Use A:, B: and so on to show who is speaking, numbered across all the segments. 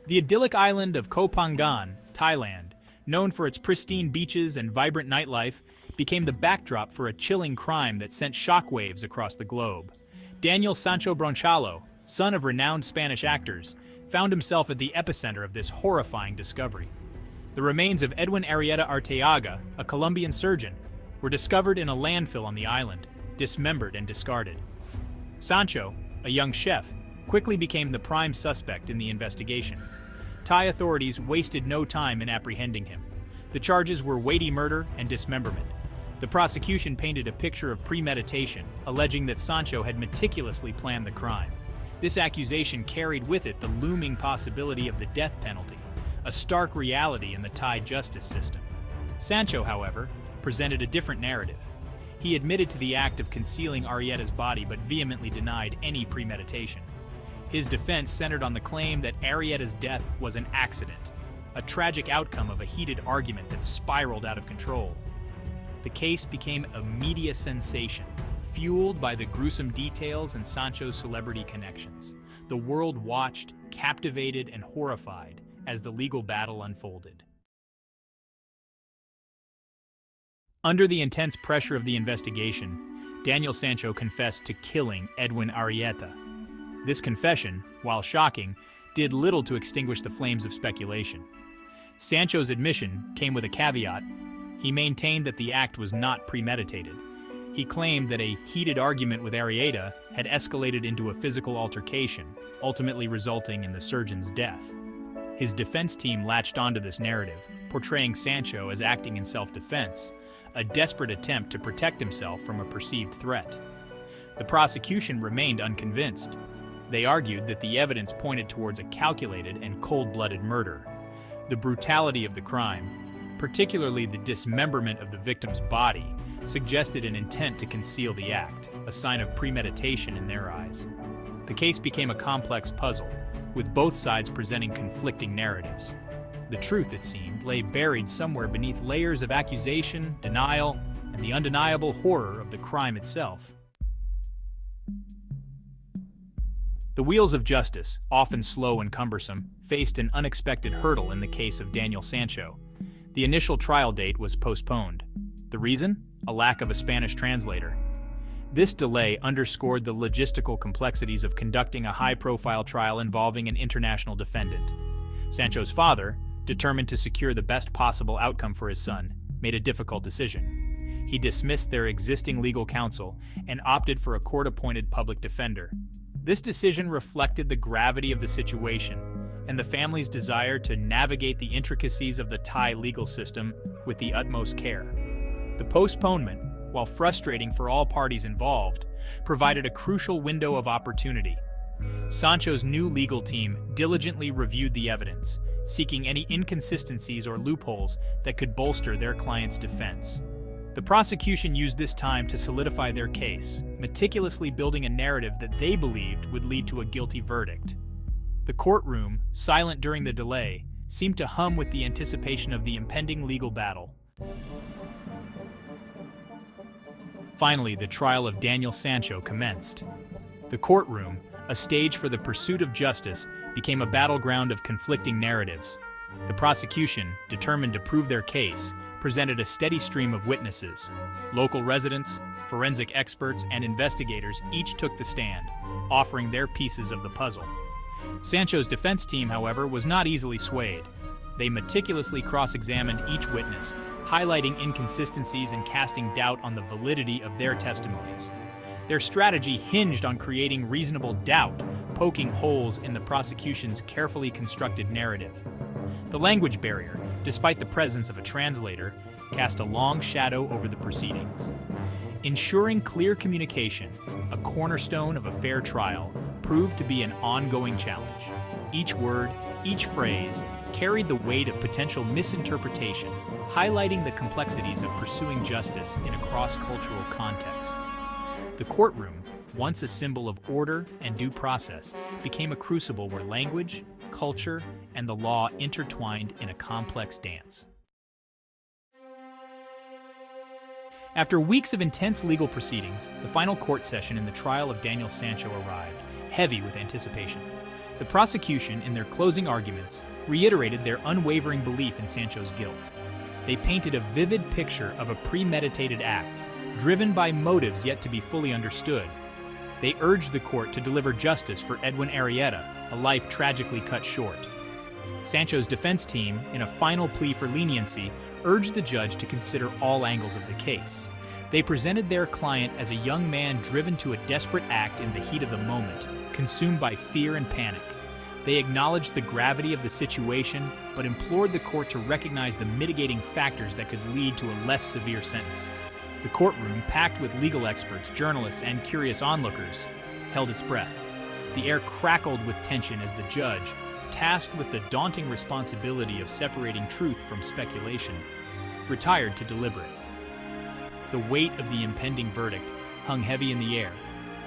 A: The idyllic island of Koh Phangan, Thailand, known for its pristine beaches and vibrant nightlife, became the backdrop for a chilling crime that sent shockwaves across the globe. Daniel Sancho Bronchalo, son of renowned Spanish actors, found himself at the epicenter of this horrifying discovery. The remains of Edwin Arrieta Arteaga, a Colombian surgeon, were discovered in a landfill on the island, dismembered and discarded. Sancho, a young chef, quickly became the prime suspect in the investigation. Thai authorities wasted no time in apprehending him. The charges were weighty murder and dismemberment. The prosecution painted a picture of premeditation, alleging that Sancho had meticulously planned the crime. This accusation carried with it the looming possibility of the death penalty, a stark reality in the Thai justice system. Sancho, however, presented a different narrative. He admitted to the act of concealing Arrieta's body but vehemently denied any premeditation. His defense centered on the claim that Arrieta's death was an accident, a tragic outcome of a heated argument that spiraled out of control. The case became a media sensation, fueled by the gruesome details and Sancho's celebrity connections. The world watched, captivated and horrified, as the legal battle unfolded. Under the intense pressure of the investigation, Daniel Sancho confessed to killing Edwin Arrieta. This confession, while shocking, did little to extinguish the flames of speculation. Sancho's admission came with a caveat. He maintained that the act was not premeditated. He claimed that a heated argument with Arrieta had escalated into a physical altercation, ultimately resulting in the surgeon's death. His defense team latched onto this narrative, portraying Sancho as acting in self-defense, a desperate attempt to protect himself from a perceived threat. The prosecution remained unconvinced. They argued that the evidence pointed towards a calculated and cold-blooded murder. The brutality of the crime, particularly the dismemberment of the victim's body, suggested an intent to conceal the act, a sign of premeditation in their eyes. The case became a complex puzzle, with both sides presenting conflicting narratives. The truth, it seemed, lay buried somewhere beneath layers of accusation, denial, and the undeniable horror of the crime itself. The wheels of justice, often slow and cumbersome, faced an unexpected hurdle in the case of Daniel Sancho. The initial trial date was postponed. The reason? A lack of a Spanish translator. This delay underscored the logistical complexities of conducting a high-profile trial involving an international defendant. Sancho's father, determined to secure the best possible outcome for his son, made a difficult decision. He dismissed their existing legal counsel and opted for a court-appointed public defender. This decision reflected the gravity of the situation and the family's desire to navigate the intricacies of the Thai legal system with the utmost care. The postponement, while frustrating for all parties involved, provided a crucial window of opportunity. Sancho's new legal team diligently reviewed the evidence, seeking any inconsistencies or loopholes that could bolster their client's defense. The prosecution used this time to solidify their case, meticulously building a narrative that they believed would lead to a guilty verdict. The courtroom, silent during the delay, seemed to hum with the anticipation of the impending legal battle. Finally, the trial of Daniel Sancho commenced. The courtroom, a stage for the pursuit of justice, became a battleground of conflicting narratives. The prosecution, determined to prove their case, presented a steady stream of witnesses. Local residents, forensic experts, and investigators each took the stand, offering their pieces of the puzzle. Sancho's defense team, however, was not easily swayed. They meticulously cross-examined each witness, highlighting inconsistencies and casting doubt on the validity of their testimonies. Their strategy hinged on creating reasonable doubt, poking holes in the prosecution's carefully constructed narrative. The language barrier, despite the presence of a translator, cast a long shadow over the proceedings. Ensuring clear communication, a cornerstone of a fair trial, proved to be an ongoing challenge. Each word, each phrase, carried the weight of potential misinterpretation, highlighting the complexities of pursuing justice in a cross-cultural context. The courtroom, once a symbol of order and due process, became a crucible where language, culture, and the law intertwined in a complex dance. After weeks of intense legal proceedings, the final court session in the trial of Daniel Sancho arrived, heavy with anticipation. The prosecution, in their closing arguments, reiterated their unwavering belief in Sancho's guilt. They painted a vivid picture of a premeditated act, driven by motives yet to be fully understood. They urged the court to deliver justice for Edwin Arrieta, a life tragically cut short. Sancho's defense team, in a final plea for leniency, urged the judge to consider all angles of the case. They presented their client as a young man driven to a desperate act in the heat of the moment, consumed by fear and panic. They acknowledged the gravity of the situation, but implored the court to recognize the mitigating factors that could lead to a less severe sentence. The courtroom, packed with legal experts, journalists, and curious onlookers, held its breath. The air crackled with tension as the judge, tasked with the daunting responsibility of separating truth from speculation, retired to deliberate. The weight of the impending verdict hung heavy in the air,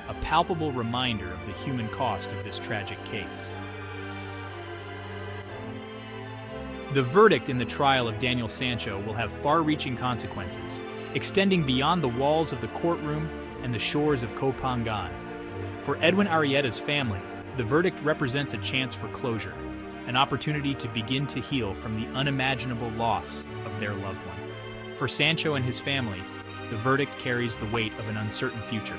A: a palpable reminder of the human cost of this tragic case. The verdict in the trial of Daniel Sancho will have far-reaching consequences, extending beyond the walls of the courtroom and the shores of Kopangan. For Edwin Arrieta's family, the verdict represents a chance for closure, an opportunity to begin to heal from the unimaginable loss of their loved one. For Sancho and his family, the verdict carries the weight of an uncertain future.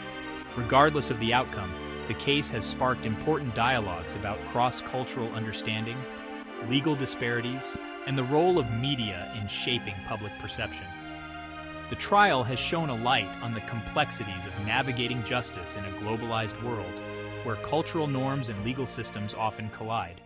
A: Regardless of the outcome, the case has sparked important dialogues about cross-cultural understanding, legal disparities, and the role of media in shaping public perception. The trial has shone a light on the complexities of navigating justice in a globalized world, where cultural norms and legal systems often collide.